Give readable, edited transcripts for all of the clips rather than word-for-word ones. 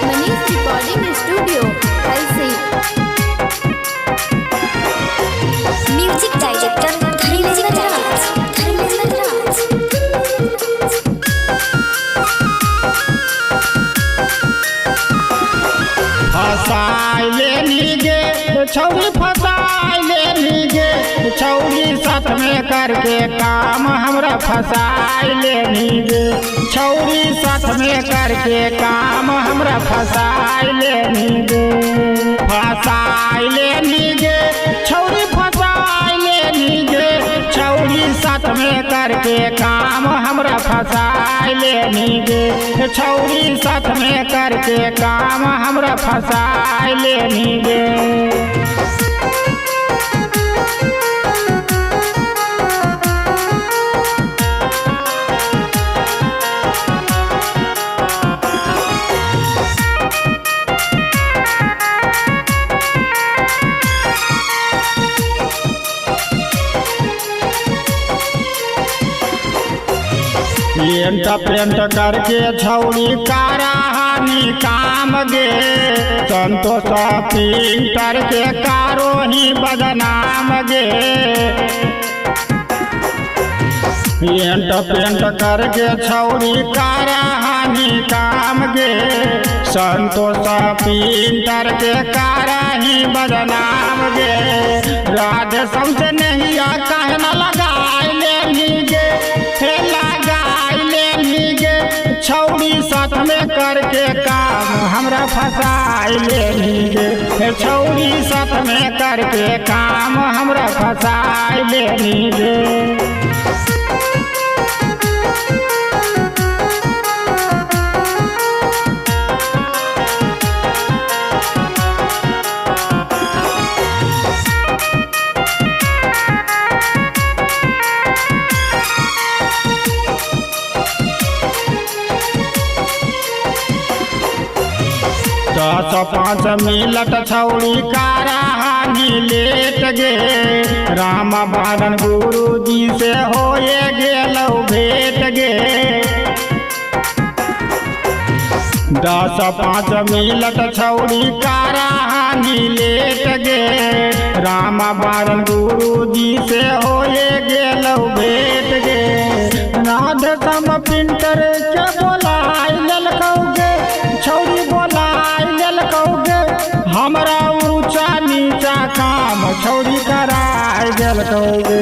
Manish recording studio Halsi. Music director Dharmendra Raj. फसाइले नीगे छौरी फसाइले नीगे छौरी साथ में करके काम हमरा फसाइले नीगे छौरी साथ में करके काम हमरा फसाइले नीगे फसाइले नीगे छौरी फसाइले नीगे छौरी साथ में करके काम हमरा फसाइले नीगे छौरी साथ में करके काम हमरा फसाइले नीगे। पेंट पेंट करके छौरी काराहानी काम गे संतोष पेंटर के कारो ही बदनाम गे पेंट पेंट करके छौरी काराहानी काम गे संतोष पेंटर के कारा ही बदनाम गे राधे समझे नहीं काहे न लगाए लेनी गे छौरी साथ में करके काम हमरा फसाइले नीगे छौरी साथ में करके काम हमरा फसाइले नीगे। दस पाँच मिनट छौरी काराहानी लेट गे राम बारन गुरु जी से होए गेलौ भेट गे 10-5 मिनट छौरी काराहानी लेट गे राम बारन गुरु जी से होए गेलौ भेट गे राधे सम पिंटर के बोलाई ललकौ गे छौरी बोलाई ललकौ गे हमरा ऊंचा नीचा काम छौरी कराय देलकौ गे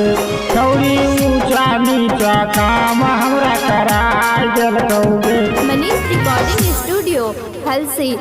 छौरी ऊंचा नीचा काम हमरा कराय देलकौ गे। Manish recording studio Halsi.